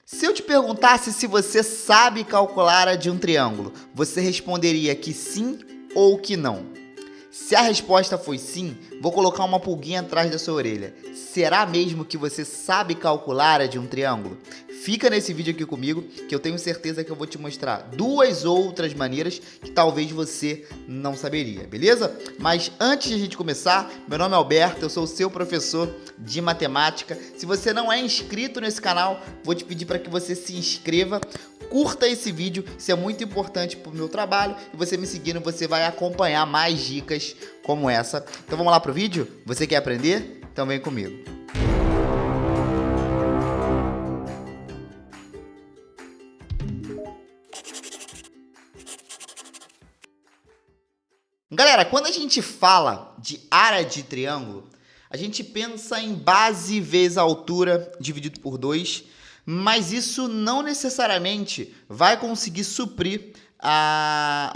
Se eu te perguntasse se você sabe calcular a área de um triângulo, você responderia que sim ou que não? Se a resposta foi sim, vou colocar uma pulguinha atrás da sua orelha. Será mesmo que você sabe calcular a área de um triângulo? Fica nesse vídeo aqui comigo, que eu tenho certeza que eu vou te mostrar duas outras maneiras que talvez você não saberia, beleza? Mas antes de a gente começar, meu nome é Alberto, eu sou o seu professor de matemática. Se você não é inscrito nesse canal, vou te pedir para que você se inscreva. Curta esse vídeo, isso é muito importante para o meu trabalho, e você me seguindo, você vai acompanhar mais dicas como essa. Então vamos lá pro vídeo? Você quer aprender? Então vem comigo. Galera, quando a gente fala de área de triângulo, a gente pensa em base vezes altura dividido por 2, mas isso não necessariamente vai conseguir suprir,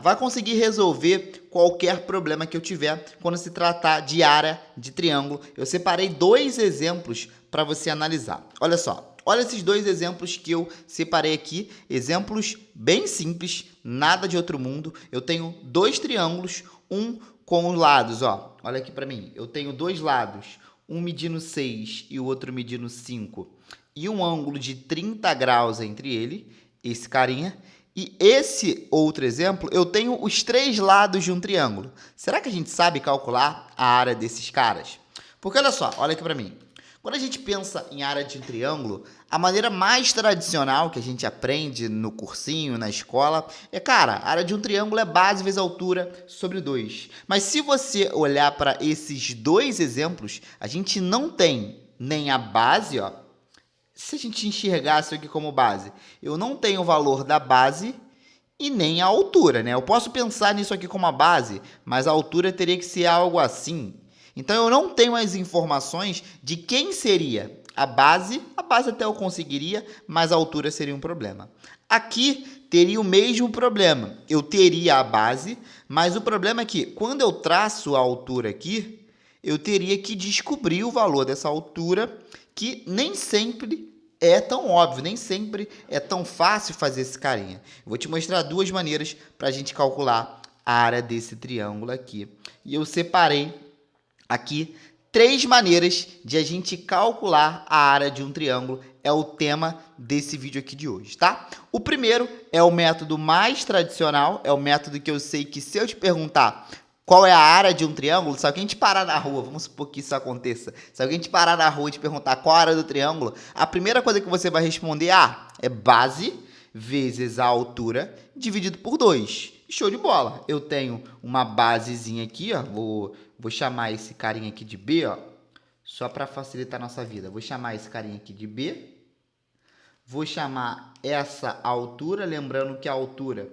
vai conseguir resolver qualquer problema que eu tiver quando se tratar de área de triângulo. Eu separei dois exemplos para você analisar. Olha só. Olha esses dois exemplos que eu separei aqui, exemplos bem simples, nada de outro mundo. Eu tenho dois triângulos, um com os lados, ó. Olha aqui para mim. Eu tenho dois lados, um medindo 6 e o outro medindo 5, e um ângulo de 30 graus entre ele, esse carinha. E esse outro exemplo, eu tenho os três lados de um triângulo. Será que a gente sabe calcular a área desses caras? Porque olha só, olha aqui para mim. Quando a gente pensa em área de um triângulo, a maneira mais tradicional que a gente aprende no cursinho, na escola, é, cara, a área de um triângulo é base vezes altura sobre 2. Mas se você olhar para esses dois exemplos, a gente não tem nem a base, ó. Se a gente enxergar isso aqui como base, eu não tenho o valor da base e nem a altura, né? Eu posso pensar nisso aqui como a base, mas a altura teria que ser algo assim. Então, eu não tenho as informações de quem seria a base até eu conseguiria, mas a altura seria um problema. Aqui, teria o mesmo problema. Eu teria a base, mas o problema é que, quando eu traço a altura aqui, eu teria que descobrir o valor dessa altura, que nem sempre é tão óbvio, nem sempre é tão fácil fazer esse carinha. Eu vou te mostrar duas maneiras para a gente calcular a área desse triângulo aqui. E eu separei aqui três maneiras de a gente calcular a área de um triângulo. É o tema desse vídeo aqui de hoje, tá? O primeiro é o método mais tradicional, é o método que eu sei que se eu te perguntar qual é a área de um triângulo, se alguém te parar na rua, vamos supor que isso aconteça, se alguém te parar na rua e te perguntar qual a área do triângulo, a primeira coisa que você vai responder é base vezes a altura dividido por 2. Show de bola. Eu tenho uma basezinha aqui, ó, vou chamar esse carinha aqui de B, ó, só para facilitar a nossa vida. Vou chamar esse carinha aqui de B. Vou chamar essa altura, lembrando que a altura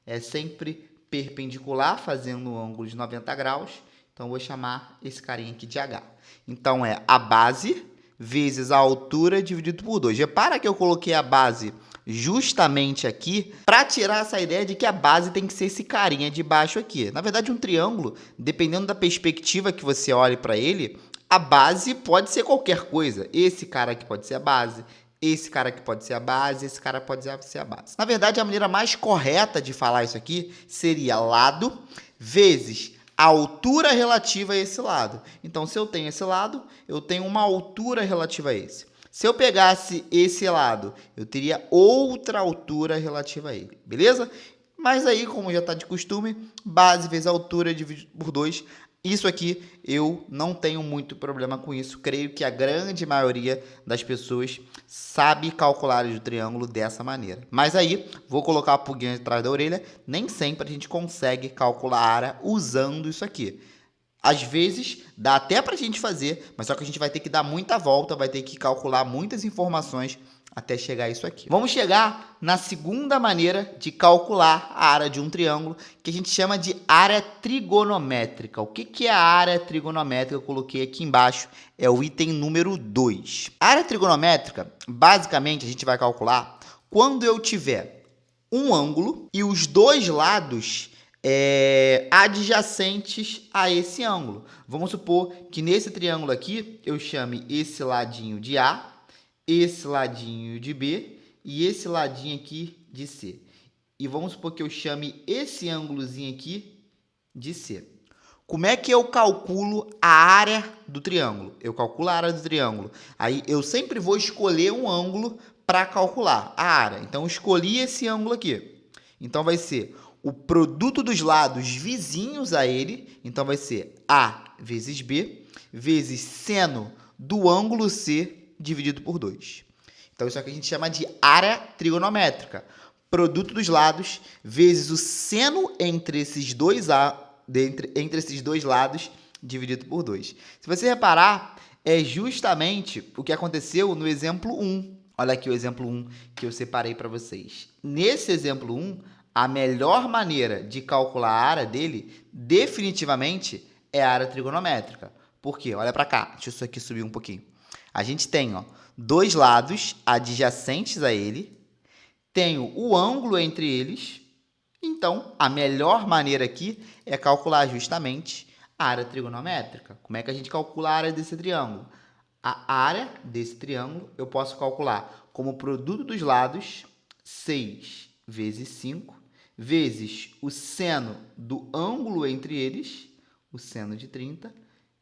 é sempre perpendicular, fazendo um ângulo de 90 graus. Então, vou chamar esse carinha aqui de H. Então, é a base vezes a altura dividido por 2. Repara que eu coloquei a base justamente aqui para tirar essa ideia de que a base tem que ser esse carinha de baixo aqui. Na verdade, um triângulo, dependendo da perspectiva que você olhe para ele, a base pode ser qualquer coisa. Esse cara aqui pode ser a base, esse cara aqui pode ser a base, esse cara pode ser a base. Na verdade, a maneira mais correta de falar isso aqui seria lado vezes a altura relativa a esse lado. Então, se eu tenho esse lado, eu tenho uma altura relativa a esse. Se eu pegasse esse lado, eu teria outra altura relativa a ele, beleza? Mas aí, como já está de costume, base vezes altura dividido por 2. Isso aqui eu não tenho muito problema com isso. Creio que a grande maioria das pessoas sabe calcular o triângulo dessa maneira. Mas aí, vou colocar a pulguinha atrás da orelha. Nem sempre a gente consegue calcular a área usando isso aqui. Às vezes, dá até para a gente fazer, mas só que a gente vai ter que dar muita volta, vai ter que calcular muitas informações até chegar a isso aqui. Vamos chegar na segunda maneira de calcular a área de um triângulo, que a gente chama de área trigonométrica. O que é a área trigonométrica? Eu coloquei aqui embaixo, é o item número 2. A área trigonométrica, basicamente, a gente vai calcular quando eu tiver um ângulo e os dois lados adjacentes a esse ângulo. Vamos supor que nesse triângulo aqui, eu chame esse ladinho de A, esse ladinho de B e esse ladinho aqui de C. E vamos supor que eu chame esse ângulozinho aqui de C. Como é que eu calculo a área do triângulo? Eu calculo a área do triângulo. Aí eu sempre vou escolher um ângulo para calcular a área. Então eu escolhi esse ângulo aqui. Então vai ser o produto dos lados vizinhos a ele. Então vai ser A vezes B vezes seno do ângulo C dividido por 2. Então isso aqui a gente chama de área trigonométrica. Produto dos lados vezes o seno entre esses dois lados dividido por 2. Se você reparar, é justamente o que aconteceu no exemplo 1. Olha aqui o exemplo 1 que eu separei para vocês. Nesse exemplo 1, a melhor maneira de calcular a área dele, definitivamente, é a área trigonométrica. Por quê? Olha para cá. Deixa isso aqui subir um pouquinho. A gente tem dois lados adjacentes a ele. Tenho o ângulo entre eles. Então, a melhor maneira aqui é calcular justamente a área trigonométrica. Como é que a gente calcula a área desse triângulo? A área desse triângulo eu posso calcular como produto dos lados, 6 vezes 5, vezes o seno do ângulo entre eles, o seno de 30,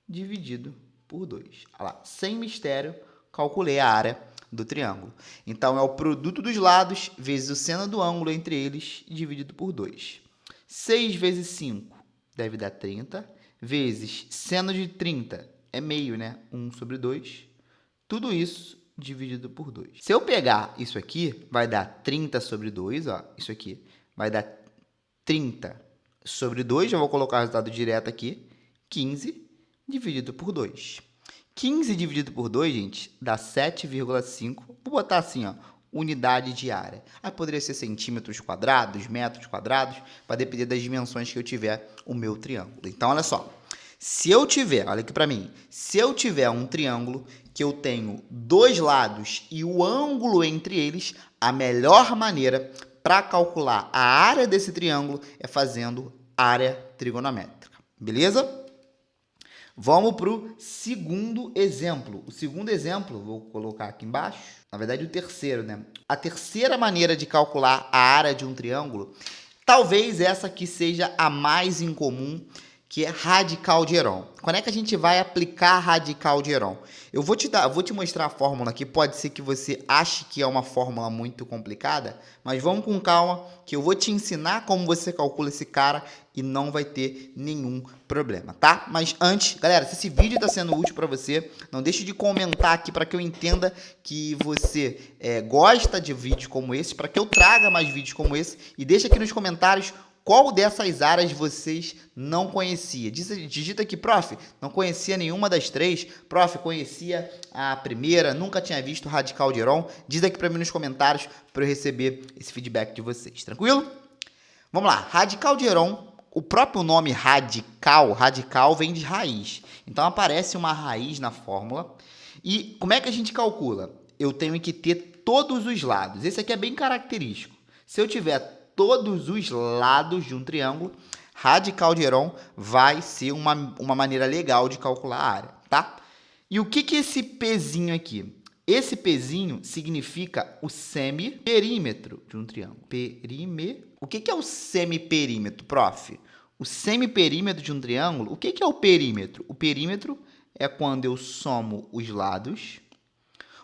dividido por 2. Olha lá, sem mistério, calculei a área do triângulo. Então, é o produto dos lados vezes o seno do ângulo entre eles, dividido por 2. 6 vezes 5 deve dar 30, vezes seno de 30 é meio, né? 1 sobre 2. Tudo isso dividido por 2. Se eu pegar isso aqui, vai dar 30 sobre 2, ó. Isso aqui vai dar 30 sobre 2, já vou colocar o resultado direto aqui, 15 dividido por 2. 15 dividido por 2, gente, dá 7,5. Vou botar assim, ó, unidade de área. Aí poderia ser centímetros quadrados, metros quadrados, vai depender das dimensões que eu tiver o meu triângulo. Então, olha só. Se eu tiver, olha aqui para mim, se eu tiver um triângulo que eu tenho dois lados e o ângulo entre eles, a melhor maneira para calcular a área desse triângulo é fazendo área trigonométrica. Beleza? Vamos para o segundo exemplo. O segundo exemplo, vou colocar aqui embaixo, na verdade o terceiro, né? A terceira maneira de calcular a área de um triângulo, talvez essa aqui seja a mais incomum, que é radical de Heron. Quando é que a gente vai aplicar radical de Heron? Eu vou te mostrar a fórmula aqui, pode ser que você ache que é uma fórmula muito complicada, mas vamos com calma, que eu vou te ensinar como você calcula esse cara e não vai ter nenhum problema, tá? Mas antes, galera, se esse vídeo está sendo útil para você, não deixe de comentar aqui para que eu entenda que você gosta de vídeos como esse, para que eu traga mais vídeos como esse, e deixa aqui nos comentários qual dessas áreas vocês não conhecia. Digita aqui, prof, não conhecia nenhuma das três. Prof, conhecia a primeira, nunca tinha visto radical de Heron. Diz aqui para mim nos comentários para eu receber esse feedback de vocês. Tranquilo? Vamos lá. Radical de Heron, o próprio nome radical vem de raiz. Então aparece uma raiz na fórmula. E como é que a gente calcula? Eu tenho que ter todos os lados. Esse aqui é bem característico. Se eu tiver todos os lados de um triângulo, radical de Heron vai ser uma maneira legal de calcular a área, tá? E o que é esse pezinho aqui? Esse pezinho significa o semiperímetro de um triângulo. O que é o semiperímetro, prof? O semiperímetro de um triângulo, o que é o perímetro? O perímetro é quando eu somo os lados.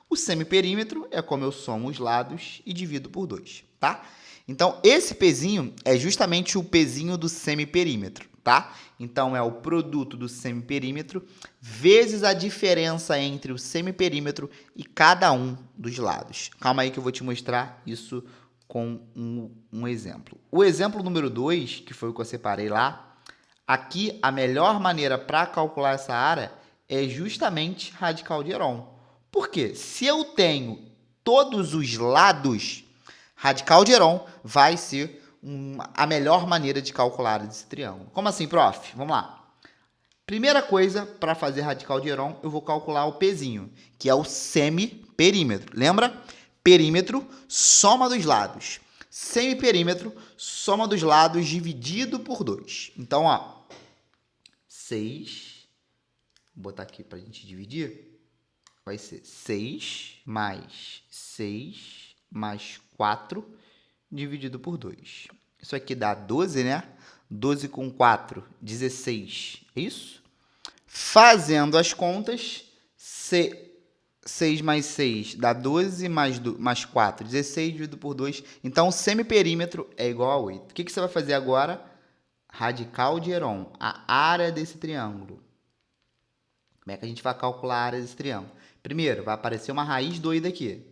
O semiperímetro é como eu somo os lados e divido por 2, tá? Então, esse pezinho é justamente o pezinho do semiperímetro, tá? Então, é o produto do semiperímetro vezes a diferença entre o semiperímetro e cada um dos lados. Calma aí que eu vou te mostrar isso com um exemplo. O exemplo número 2, que foi o que eu separei lá, aqui a melhor maneira para calcular essa área é justamente radical de Heron. Por quê? Se eu tenho todos os lados, radical de Heron vai ser a melhor maneira de calcular esse triângulo. Como assim, prof? Vamos lá. Primeira coisa, para fazer radical de Heron, eu vou calcular o pezinho, que é o semiperímetro. Lembra? Perímetro, soma dos lados. Semiperímetro, soma dos lados dividido por 2. Então, ó, 6, vou botar aqui para a gente dividir. Vai ser 6 mais 6 mais 4 dividido por 2. Isso aqui dá 12, né? 12 com 4, 16. É isso? Fazendo as contas, 6 mais 6 dá 12, mais 4, 16 dividido por 2. Então, o semiperímetro é igual a 8. O que você vai fazer agora? Radical de Heron, a área desse triângulo. Como é que a gente vai calcular a área desse triângulo? Primeiro, vai aparecer uma raiz doida aqui.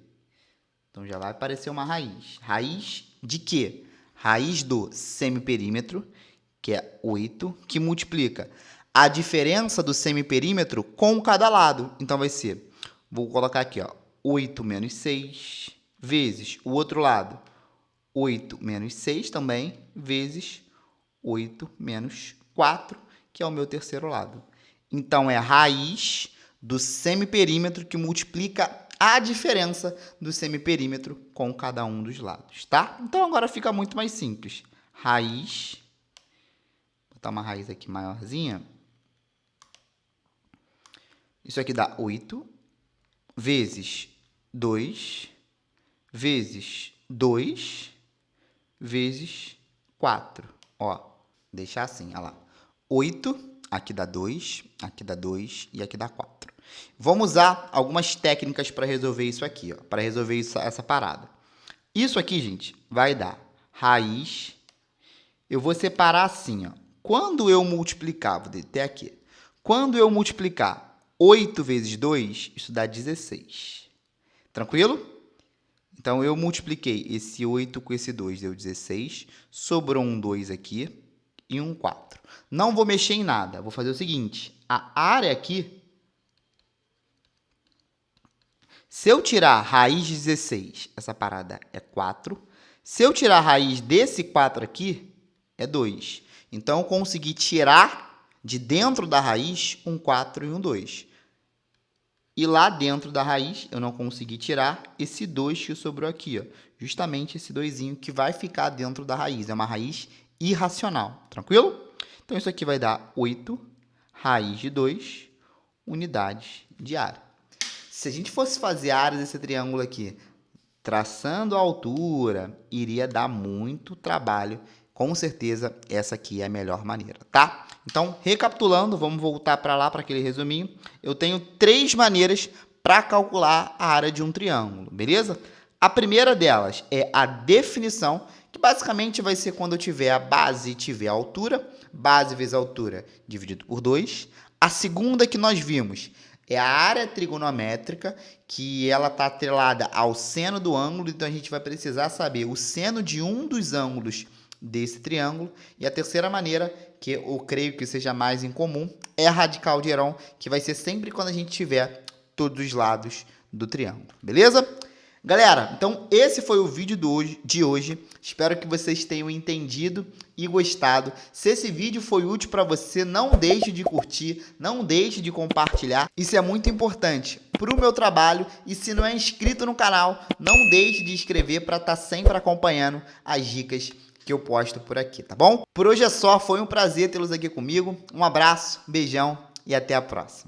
Então, já vai aparecer uma raiz. Raiz de quê? Raiz do semiperímetro, que é 8, que multiplica a diferença do semiperímetro com cada lado. Então, vai ser, vou colocar aqui, ó, 8 menos 6, vezes o outro lado, 8 menos 6 também, vezes 8 menos 4, que é o meu terceiro lado. Então, é a raiz do semiperímetro que multiplica a diferença do semiperímetro com cada um dos lados, tá? Então, agora fica muito mais simples. Raiz, vou botar uma raiz aqui maiorzinha. Isso aqui dá 8, vezes 2, vezes 2, vezes 4. Ó, deixar assim, olha lá. 8, aqui dá 2, aqui dá 2 e aqui dá 4. Vamos usar algumas técnicas para resolver isso aqui, para resolver essa parada. Isso aqui, gente, vai dar raiz. Eu vou separar assim, ó. Quando eu multiplicar, vou até aqui. Quando eu multiplicar 8 vezes 2, isso dá 16. Tranquilo? Então, eu multipliquei esse 8 com esse 2, deu 16. Sobrou um 2 aqui e um 4. Não vou mexer em nada. Vou fazer o seguinte. A área aqui, se eu tirar raiz de 16, essa parada é 4. Se eu tirar a raiz desse 4 aqui, é 2. Então, eu consegui tirar de dentro da raiz um 4 e um 2. E lá dentro da raiz, eu não consegui tirar esse 2 que sobrou aqui, ó. Justamente esse 2zinho que vai ficar dentro da raiz. É uma raiz irracional. Tranquilo? Então, isso aqui vai dar 8 raiz de 2 unidades de área. Se a gente fosse fazer a área desse triângulo aqui, traçando a altura, iria dar muito trabalho. Com certeza, essa aqui é a melhor maneira, tá? Então, recapitulando, vamos voltar para lá, para aquele resuminho. Eu tenho 3 maneiras para calcular a área de um triângulo, beleza? A primeira delas é a definição, que basicamente vai ser quando eu tiver a base e tiver a altura. Base vezes altura dividido por 2. A segunda que nós vimos é a área trigonométrica, que ela está atrelada ao seno do ângulo. Então, a gente vai precisar saber o seno de um dos ângulos desse triângulo. E a terceira maneira, que eu creio que seja mais incomum, é a radical de Heron, que vai ser sempre quando a gente tiver todos os lados do triângulo. Beleza? Galera, então esse foi o vídeo de hoje. Espero que vocês tenham entendido e gostado. Se esse vídeo foi útil para você, não deixe de curtir, não deixe de compartilhar. Isso é muito importante para o meu trabalho. E se não é inscrito no canal, não deixe de inscrever para estar sempre acompanhando as dicas que eu posto por aqui, tá bom? Por hoje é só, foi um prazer tê-los aqui comigo. Um abraço, beijão e até a próxima.